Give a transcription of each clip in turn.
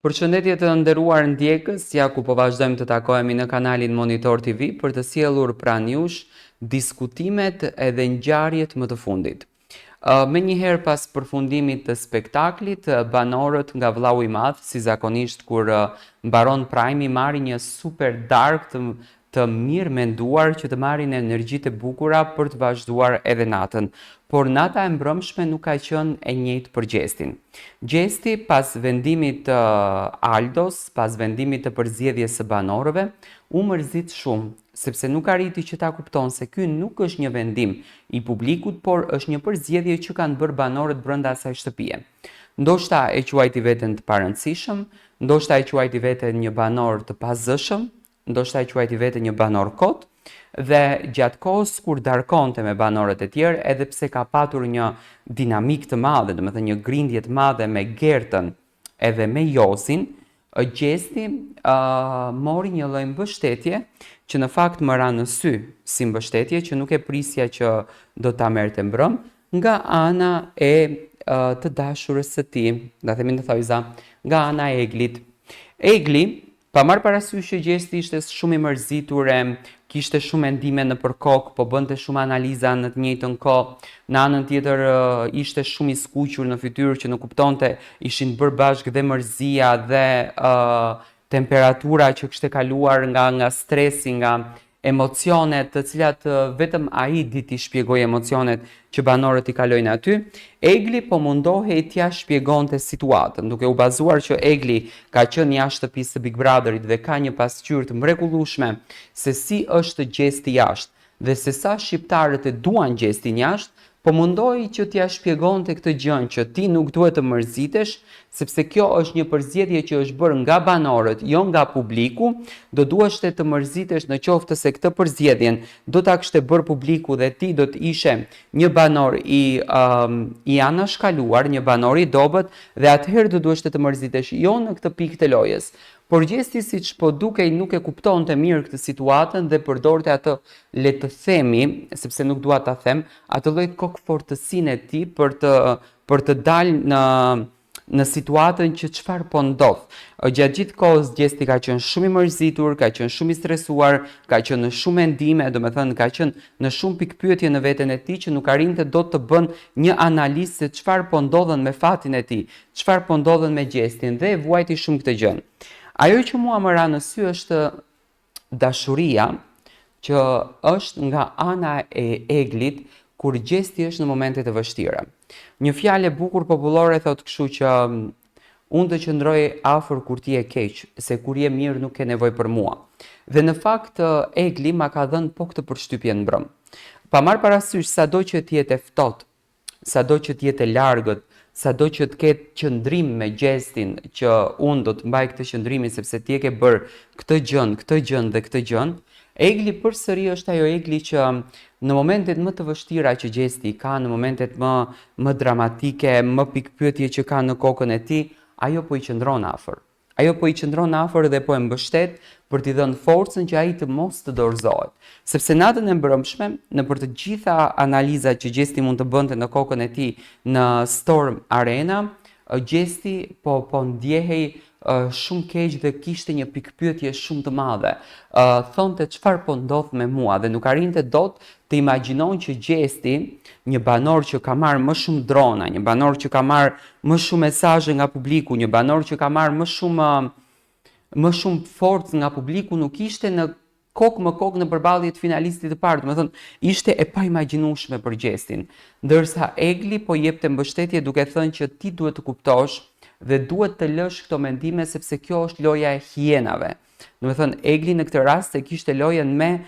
Përshëndetje të nderuar ndjekës, ja ku po vazhdojmë të takohemi në kanalin Monitor TV për të sjellur pranë jush diskutimet edhe ngjarjet më të fundit. Me njëherë pas përfundimit të spektaklit, banorët nga Vllau i Madh, si zakonisht kur mbaron Prime, marrin një super dark të mirë menduar që të marrin energji të bukura për të vazhduar edhe natën. Por nata e mbrëmshme nuk ka qenë e njëjtë për Gjestin. Gjesti pas vendimit të Aldos, pas vendimit të përzgjedhjes së banorëve, u mërzit shumë, sepse nuk arriti që ta kupton se ky nuk është një vendim i publikut, por është një përzgjedhje që kanë bërë banorët brenda asaj shtëpie. Ndoshta e quajti veten të parëndësishëm, ndoshta e quajti veten një banor të pazëshëm, ndoshta e quajti veten një banor kot, dhe gjatë kohës kur darkonte me banorët e tjerë, edhe pse ka patur një dinamik të madhe, domethënë një grindje të madhe me Gertën edhe me Josin, Gjesti mori një lloj mbështetje që në fakt më ra në sy si mbështetje që nuk e prisja që do ta merrte mbrëm nga ana e të dashurës së tij, do ta themi në thojza, nga ana e Eglit. Egli, pa marrë parasysh që Gjesti ishte shumë i mërzitur, kishte shumë mendime në përkok, po bënte shumë analiza në të njëjtën kohë. Në anën tjetër ishte shumë i skuqur në fytyrë që nuk kuptonte, ishin bërë bashkë dhe mërzia dhe temperatura që kishte kaluar nga stresi, nga emocionet të cilat vetëm ai di t'i shpjegoj emocionet që banorët i kalojnë aty. Egli po mundohej t'ia shpjegonte situatën, duke u bazuar që Egli ka qenë jashtë shtëpisë së Big Brotherit dhe ka një pasqyrë të mrekullueshme se si është Gjesti jashtë dhe se sa shqiptarët e duan Gjestin jashtë, po mundohej që t'ia shpjegonte këtë gjën që ti nuk duhet të mërzitesh, sepse kjo është një përzgjedhje që është bërë nga banorët, jo nga publiku, do duheshte të mërzitesh në qoftë se këtë përzgjedhjen do ta kishte bërë publiku dhe ti do të ishe një banor i anashkaluar, një banor i dobët, dhe atëherë do duheshte të mërzitesh jo në këtë pikë të lojës. Por Gjesti, siç po dukej, nuk e kuptonte mirë këtë situatën dhe përdorte atë, le të themi, sepse nuk dua ta them, atë lloj kokfortësinë e tij për të dalë në situatën që çfarë po ndodh. Gjatë gjithë kohës Gjesti ka qenë shumë i mërzitur, ka qenë shumë i stresuar, ka qenë në shumë mendime, domethënë ka qenë në shumë pikpyetje në veten e tij që nuk arrinte dot të bën një analizë se çfarë po ndodhen me fatin e tij, çfarë po ndodhen me Gjestin, dhe e vuajti shumë këtë gjë. Ajo që mua më ra në sy është dashuria që është nga ana e Eglit kur Gjesti është në momente të vështira. Një fjalë e bukur popullore thotë kështu që unë të qëndroj afër kur ti je keq, se kur je mirë nuk ke nevojë për mua. Dhe në fakt Egli ma ka dhënë po këtë përshtypje në mbrëm. Pa marrë parasysh sado që ti jetë ftohtë, sado që ti jetë largët, sado që të ketë qëndrim me Gjestin, që unë do të mbaj këtë qëndrimin sepse ti e ke bërë këtë gjën dhe këtë gjën, Egli përsëri është ajo Egli që në momentet më të vështira që Gjesti ka, në momentet më dramatike, më pikpyetje që ka në kokën e tij, ajo po i qëndron afër. Ajo po i qëndron afër dhe po e mbështet për t'i dhënë forcën që ai të mos të dorëzohet. Sepse natën e mbrëmshme, në për të gjitha analizat që Gjesti mund të bënte në kokën e tij në Storm Arena, Gjesti po ndjehej shumë keq dhe kishte një pikpyetje shumë të madhe. Thonte çfarë po ndodh me mua dhe nuk arrinte dot të imagjinon që Gjesti, një banor që ka marrë më shumë drona, një banor që ka marrë më shumë mesazhe nga publiku, një banor që ka marrë më shumë forcë nga publiku, nuk ishte në kokë në përballje të finalistit të parë, domethënë ishte e paimagjinueshme për Gjestin. Ndërsa Egli po jepte mbështetje duke thënë që ti duhet të kuptosh dhe duhet të lësh këto mendime sepse kjo është loja e hienave. Domethënë Egli në këtë rast e kishte lojën me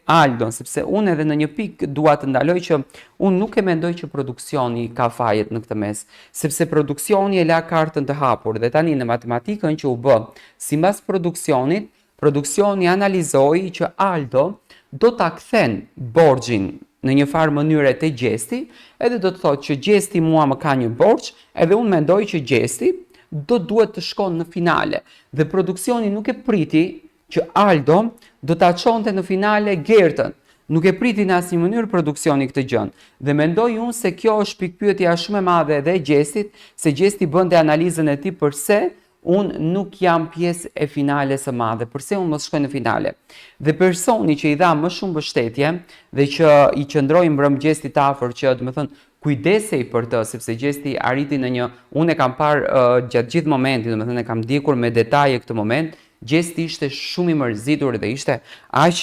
Aldon, sepse unë edhe në një pikë dua të ndaloj që unë nuk e mendoj që produksioni ka fajet në këtë mes, sepse produksioni e la kartën të hapur dhe tani në matematikën që u bë, sipas produksionit, produksioni analizoi që Aldo do ta kthen borxhin në një farë mënyre te Gjesti, edhe do të thotë që Gjesti mua më ka një borxh, edhe unë mendoj që Gjesti do duhet të shkon në finale. Dhe produksioni nuk e priti që Aldo do ta çonte në finale Gertën. Nuk e priti në asnjë mënyrë produksioni këtë gjën. Dhe mendoj unë se kjo është pikpyetja shumë e madhe edhe e Gjestit, se Gjesti bënte analizën e tij përse unë nuk jam pjesë e finales së madhe, përse unë mos shkoj në finale. Dhe personi që i dha më shumë mbështetje dhe që i qëndroi mbrëm Gjestit afër, që do të thënë kujdesej për të, sepse Gjesti arriti në një, unë e kam parë gjatë gjithë momentit, do të thënë e kam ndjekur me detaje këtë moment, Gjesti ishte shumë i mërzitur dhe ishte aq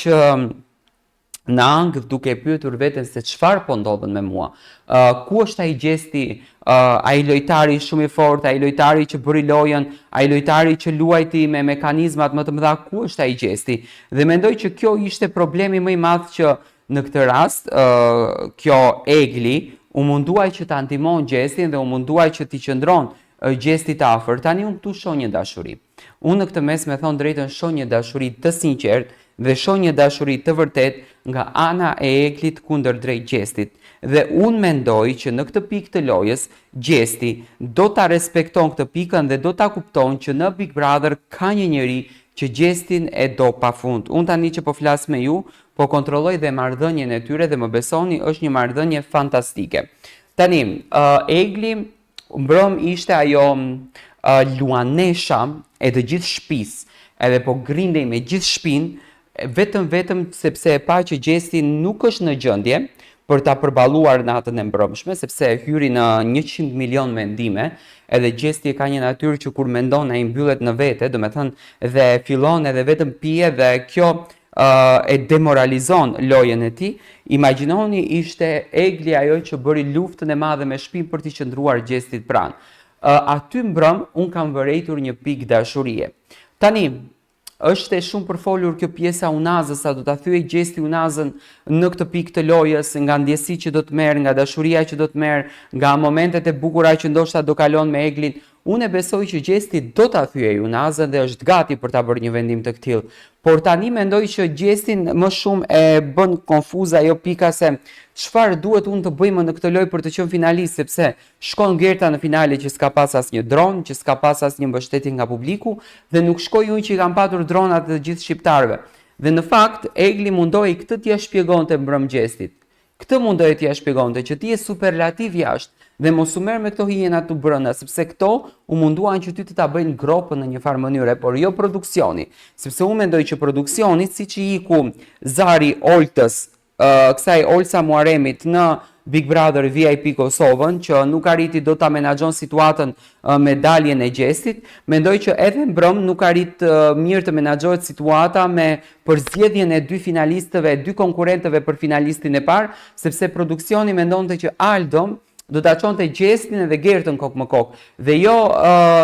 në angth duke pyetur veten se çfarë po ndodhen me mua. Ku është ai Gjesti, ai lojtari shumë i fortë, ai lojtari që bëri lojën, ai lojtari që luajti me mekanizmat më të mëdha, ku është ai Gjesti? Dhe mendoj që kjo ishte problemi më i madh që në këtë rast, kjo Egli u munduaj që ta ndihmon Gjestin dhe u munduaj që t'i qëndron Gjestit afër. Tani unë këtu shoh një dashuri. Unë në këtë mes me thon drejtën shoh një dashuri të sinqertë dhe shoh një dashuri të vërtet nga ana e Eglit kundër drejt Gjestit. Dhe unë mendoj që në këtë pikë të lojës, Gjesti do ta respekton këtë pikën dhe do ta kupton që në Big Brother ka një njeri që Gjestin e do pafund. Unë tani që po flas me ju, po kontrolloj dhe marrëdhënien e tyre dhe më besoni, është një marrëdhënie fantastike. Tani, Egli mbrëm ishte ajo luanesha e të gjithë shtëpisë, edhe po grindej me gjithë shtëpinë, vetëm sepse e pa që Gjesti nuk është në gjendje për ta përballuar natën e mbrëmshme, sepse hyri në 100 milion mendime, edhe Gjesti ka një natyrë që kur mendon ai mbyllet në vete, do të thënë dhe fillon edhe vetëm pije dhe kjo e demoralizon lojën e tij. Imagjinoni ishte Egli ajo që bëri luftën e madhe me shtëpinë për t'i qëndruar Gjestit pranë. Aty mbrëm un kam vërejtur një pikë dashurie. Tani është e shumë përfolur kjo pjesa unazës, sa do ta thyej Gjesti unazën në këtë pikë të lojës, nga ndjesi që do të merr, nga dashuria që do të merr, nga momentet e bukura që ndoshta do kalon me Eglin. Unë e besoj që Gjesti do ta thyej unazën dhe është gati për ta bërë një vendim të tillë. Por tani mendoj që Gjestin më shumë e bën konfuze ajo pika se çfarë duhet unë të bëjmë në këtë lojë për të qenë finalist, sepse shkon Gerta në finale që s'ka pas asnjë dron, që s'ka pas asnjë mbështetje nga publiku dhe nuk shkoj unë që i kam patur dronat të gjithë shqiptarëve. Dhe në fakt Egli mundoi këtë t'ia shpjegonte mbrëm Gjestit. Këtë mundoi t'ia shpjegonte që ti je superlativ jashtë dhe mos u merr me këto hijena të brenda, sepse këto u munduan që ty të ta bëjnë gropën në një farë mënyre, por jo produksioni, sepse unë mendoj që produksioni, siç i iku Zari Oltës, kësaj Olsa Muaremit në Big Brother VIP Kosovën, që nuk arriti do ta menaxhon situatën me daljen e Gjestit, mendoj që edhe mbrëm nuk arrit mirë të menaxhohet situata me përzgjedhjen e dy finalistëve, dy konkurrentëve për finalistin e parë, sepse produksioni mendonte që Aldo do ta çonte Gjestin dhe Gertën kokë më kokë, dhe jo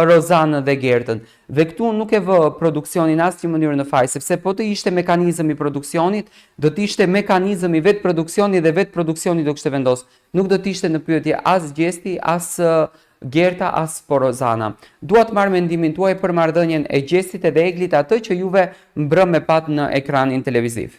Rozanën dhe Gertën. Dhe këtu nuk e vë produksionin asnjë mënyrë në faj, sepse po të ishte mekanizëm i produksionit, do të ishte mekanizëm i vetë produksioni dhe vetë produksioni do kishte vendos. Nuk do të ishte në pyetje as Gjesti, as Gerta, as po Rozana. Dua të marr mendimin tuaj për marrëdhënien e Gjestit edhe Eglit, atë që juve mbrëm me pat në ekranin televiziv.